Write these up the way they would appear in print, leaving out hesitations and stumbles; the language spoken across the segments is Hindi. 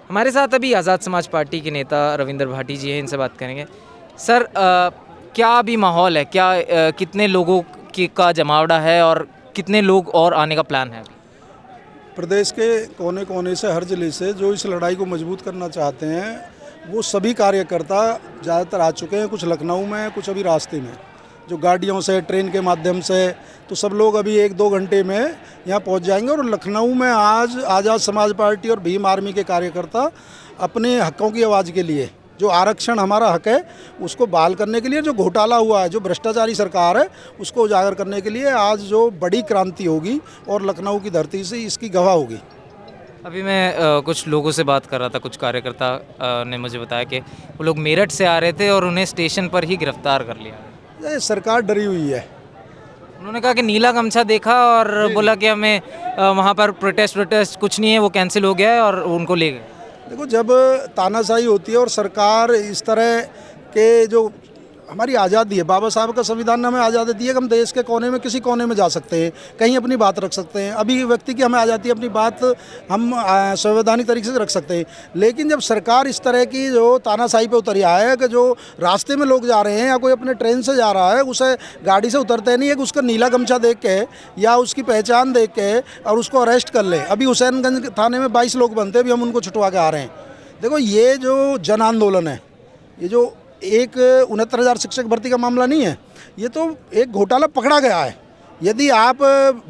हमारे साथ अभी आज़ाद समाज पार्टी के नेता रविंद्र भाटी जी हैं, इनसे बात करेंगे। सर, क्या अभी माहौल है, क्या कितने लोगों का जमावड़ा है और कितने लोग और आने का प्लान है? प्रदेश के कोने कोने से, हर जिले से जो इस लड़ाई को मजबूत करना चाहते हैं वो सभी कार्यकर्ता ज़्यादातर आ चुके हैं। कुछ लखनऊ में, कुछ अभी रास्ते में, जो गाड़ियों से, ट्रेन के माध्यम से, तो सब लोग अभी 1-2 घंटे में यहाँ पहुँच जाएंगे। और लखनऊ में आज आज़ाद समाज पार्टी और भीम आर्मी के कार्यकर्ता अपने हकों की आवाज़ के लिए, जो आरक्षण हमारा हक है उसको बहाल करने के लिए, जो घोटाला हुआ है, जो भ्रष्टाचारी सरकार है उसको उजागर करने के लिए आज जो बड़ी क्रांति होगी और लखनऊ की धरती से इसकी गवाह होगी। अभी मैं कुछ लोगों से बात कर रहा था, कुछ कार्यकर्ता ने मुझे बताया कि वो लोग मेरठ से आ रहे थे और उन्हें स्टेशन पर ही गिरफ्तार कर लिया। ये सरकार डरी हुई है। उन्होंने कहा कि नीला गमछा देखा और बोला कि हमें वहाँ पर प्रोटेस्ट कुछ नहीं है, वो कैंसिल हो गया है और उनको ले गए। देखो, जब तानाशाही होती है और सरकार इस तरह के, जो हमारी आज़ादी है, बाबा साहब का संविधान ने हमें आज़ादी दी है कि हम देश के कोने में, किसी कोने में जा सकते हैं, कहीं अपनी बात रख सकते हैं। अभी व्यक्ति की हमें आज़ादी है, अपनी बात हम संवैधानिक तरीके से रख सकते हैं। लेकिन जब सरकार इस तरह की जो तानाशाही पे उतरी है कि जो रास्ते में लोग जा रहे हैं या कोई अपने ट्रेन से जा रहा है, उसे गाड़ी से उतरते नहीं है कि उसका नीला गमछा देख के या उसकी पहचान देख के और उसको अरेस्ट कर ले। अभी हुसैनगंज थाने में 22 लोग बनते, अभी हम उनको छुटवा के आ रहे हैं। देखो, ये जो जन आंदोलन है, ये जो 69,000 शिक्षक भर्ती का मामला नहीं है, ये तो एक घोटाला पकड़ा गया है। यदि आप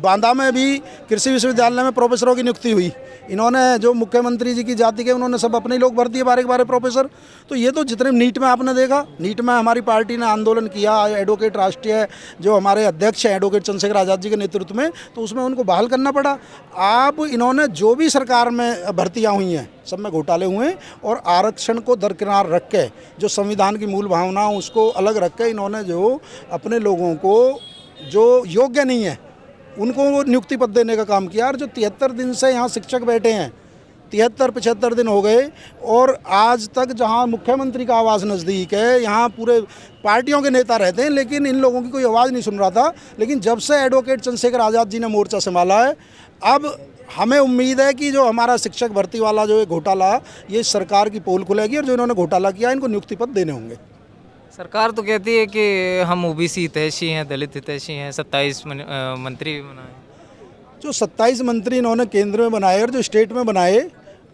बांदा में भी कृषि विश्वविद्यालय में प्रोफेसरों की नियुक्ति हुई, इन्होंने जो मुख्यमंत्री जी की जाति के, उन्होंने सब अपने लोग भर दिए बारे के बारे प्रोफेसर। तो ये तो जितने नीट में आपने देखा, नीट में हमारी पार्टी ने आंदोलन किया, एडवोकेट राष्ट्रीय जो हमारे अध्यक्ष हैं एडवोकेट चंद्रशेखर आज़ाद जी के नेतृत्व में, तो उसमें उनको बहाल करना पड़ा। आप इन्होंने जो भी सरकार में भर्तियाँ हुई हैं सब में घोटाले हुए हैं और आरक्षण को दरकिनार रख के, जो संविधान की मूल भावना उसको अलग रख के, इन्होंने जो अपने लोगों को जो योग्य नहीं है उनको नियुक्ति पद देने का काम किया। और जो 73 दिन से यहाँ शिक्षक बैठे हैं, 73-75 दिन हो गए, और आज तक जहाँ मुख्यमंत्री का आवास नज़दीक है, यहाँ पूरे पार्टियों के नेता रहते हैं, लेकिन इन लोगों की कोई आवाज़ नहीं सुन रहा था। लेकिन जब से एडवोकेट चंद्रशेखर आज़ाद जी ने मोर्चा संभाला है, अब हमें उम्मीद है कि जो हमारा शिक्षक भर्ती वाला जो घोटाला, ये सरकार की पोल खुलेगी और जो इन्होंने घोटाला किया इनको नियुक्ति पद देने होंगे। सरकार तो कहती है कि हम ओबीसी हितैषी हैं, दलित हितैषी हैं, 27 मंत्री भी बनाए। जो 27 मंत्री इन्होंने केंद्र में बनाए और जो स्टेट में बनाए,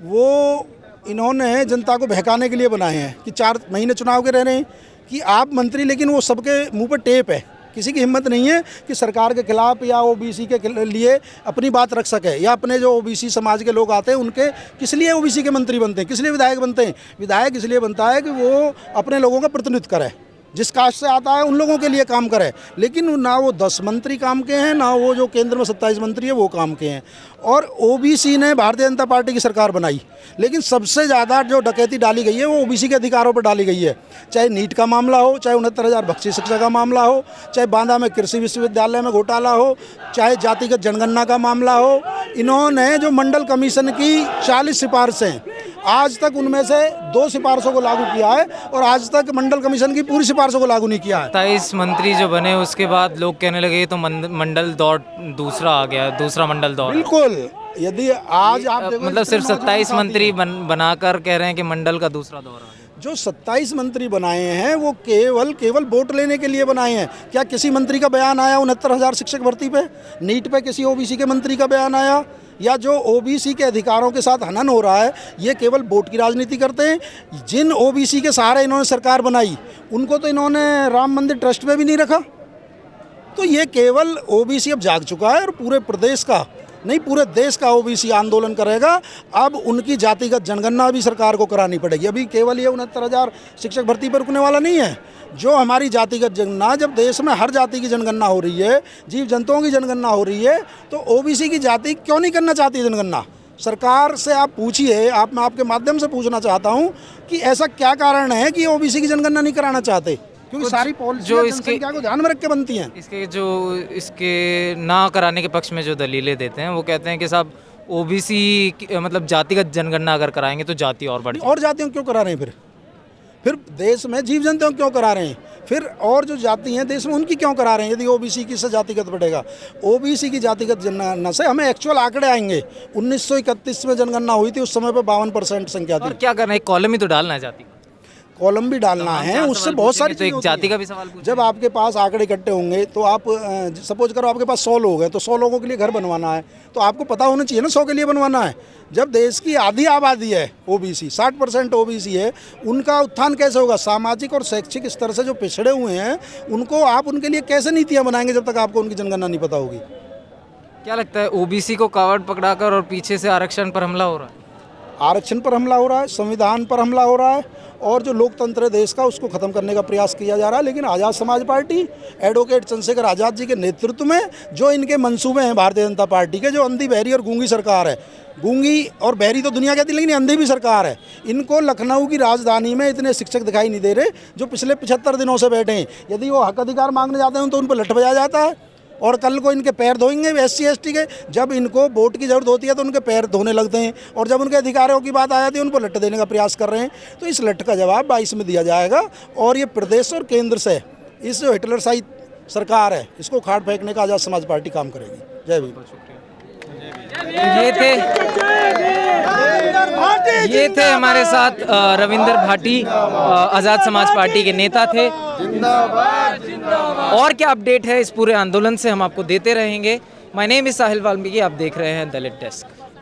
वो इन्होंने जनता को बहकाने के लिए बनाए हैं कि 4 महीने चुनाव के रह रहे हैं कि आप मंत्री, लेकिन वो सबके मुंह पर टेप है। किसी की हिम्मत नहीं है कि सरकार के खिलाफ या ओबीसी के लिए अपनी बात रख सके, या अपने जो ओबीसी समाज के लोग आते हैं उनके, किस लिए ओबीसी के मंत्री बनते हैं, किस लिए विधायक बनते हैं? विधायक इसलिए बनता है कि वो अपने लोगों का प्रतिनिधित्व करे, जिस कास्ट से आता है उन लोगों के लिए काम करे। लेकिन ना वो 10 मंत्री काम के हैं, ना वो जो केंद्र में 27 मंत्री है वो काम के हैं। और ओबीसी ने भारतीय जनता पार्टी की सरकार बनाई, लेकिन सबसे ज़्यादा जो डकैती डाली गई है वो ओबीसी के अधिकारों पर डाली गई है। चाहे नीट का मामला हो, चाहे 69,000 बख्शी शिक्षा का मामला हो, चाहे बांदा में कृषि विश्वविद्यालय में घोटाला हो, चाहे जातिगत जनगणना का मामला हो। इन्होंने जो मंडल कमीशन की 40 सिफारिशें, आज तक उनमें से 2 सिफारिशों को लागू किया है और आज तक मंडल कमीशन की पूरी सिफारिशों को लागू नहीं किया है। 27 मंत्री जो बने उसके बाद लोग कहने लगे तो मंडल दौर दूसरा आ गया, दूसरा मंडल दौर। बिल्कुल, यदि आज आप देखो, मतलब सिर्फ 27 मंत्री बनाकर कह रहे हैं कि मंडल का दूसरा दौर आ गया। जो 27 मंत्री बनाए हैं वो केवल वोट लेने के लिए बनाए हैं। क्या किसी मंत्री का बयान आया 69,000 शिक्षक भर्ती पे, नीट पे किसी ओबीसी के मंत्री का बयान आया? या जो ओबीसी के अधिकारों के साथ हनन हो रहा है, ये केवल वोट की राजनीति करते हैं। जिन ओबीसी के सहारे इन्होंने सरकार बनाई, उनको तो इन्होंने राम मंदिर ट्रस्ट में भी नहीं रखा। तो ये केवल ओबीसी अब जाग चुका है और पूरे प्रदेश का नहीं, पूरे देश का ओबीसी आंदोलन करेगा। अब उनकी जातिगत जनगणना भी सरकार को करानी पड़ेगी। अभी केवल ये 69,000 शिक्षक भर्ती पर रुकने वाला नहीं है। जो हमारी जातिगत जनगणना, जब देश में हर जाति की जनगणना हो रही है, जीव जंतुओं की जनगणना हो रही है, तो ओबीसी की जाति क्यों नहीं करना चाहती जनगणना? सरकार से आप पूछिए। मैं आपके माध्यम से पूछना चाहता हूँ कि ऐसा क्या कारण है कि ओबीसी की जनगणना नहीं कराना चाहते? क्योंकि सारी पॉलिसी जो जनसंख्या को ध्यान में रख के बनती हैं। इसके ना कराने के पक्ष में जो दलीलें देते हैं, वो कहते हैं कि साहब ओबीसी मतलब जातिगत जनगणना अगर कराएंगे तो जाति और बढ़, और जातियों क्यों करा रहे हैं फिर? फिर देश में जीव जंतुओं क्यों करा रहे हैं, फिर और जो जाति हैं देश में उनकी क्यों करा रहे हैं। यदि ओबीसी की से जातिगत बढ़ेगा, ओबीसी की जातिगत जनगणना से हमें एक्चुअल आंकड़े आएंगे। 1931 में जनगणना हुई थी, उस समय पर 52% संख्या और थी। क्या करना है, एक कॉलम ही तो डालना है जाति का। कॉलम भी डालना है, चार उससे सवाल बहुत सारी पूछेंगे तो एक चीज़ें होती जाति हैं। का भी सवाल पूछेंगे। जब आपके पास आंकड़े इकट्ठे होंगे तो आप सपोज करो आपके पास 100 लोग हैं, तो 100 लोगों के लिए घर बनवाना है, तो आपको पता होना चाहिए ना 100 के लिए बनवाना है। जब देश की आधी आबादी है ओबीसी, 60% ओबीसी है, उनका उत्थान कैसे होगा। सामाजिक और शैक्षिक स्तर से जो पिछड़े हुए हैं उनको आप उनके लिए कैसे नीतियाँ बनाएंगे जब तक आपको उनकी जनगणना नहीं पता होगी। क्या लगता है, ओबीसी को कावड़ पकड़ाकर और पीछे से आरक्षण पर हमला हो रहा है? आरक्षण पर हमला हो रहा है, संविधान पर हमला हो रहा है, और जो लोकतंत्र है देश का उसको ख़त्म करने का प्रयास किया जा रहा है। लेकिन आज़ाद समाज पार्टी एडवोकेट चंद्रशेखर आज़ाद जी के नेतृत्व में जो इनके मंसूबे हैं भारतीय जनता पार्टी के, जो अंधी बहरी और गूंगी सरकार है, गूंगी और बहरी तो दुनिया कहती है लेकिन अंधी भी सरकार है, इनको लखनऊ की राजधानी में इतने शिक्षक दिखाई नहीं दे रहे जो पिछले 75 दिनों से बैठे हैं। यदि वो हक अधिकार मांगने जाते हैं तो उन पर लठ बजाया जाता है, और कल को इनके पैर धोएंगे SC ST के। जब इनको वोट की जरूरत होती है तो उनके पैर धोने लगते हैं, और जब उनके अधिकारों की बात आ जाती है उनको लठ देने का प्रयास कर रहे हैं। तो इस लठ का जवाब 22 में दिया जाएगा, और ये प्रदेश और केंद्र से इस जो हिटलरशाही सरकार है इसको उखाड़ फेंकने का आज़ाद समाज पार्टी काम करेगी। जय भीम। ये थे हमारे साथ रविंदर भाटी, आज़ाद समाज पार्टी के नेता थे। और क्या अपडेट है इस पूरे आंदोलन से हम आपको देते रहेंगे। माय नेम इज साहिल वाल्मीकि, आप देख रहे हैं दलित डेस्क।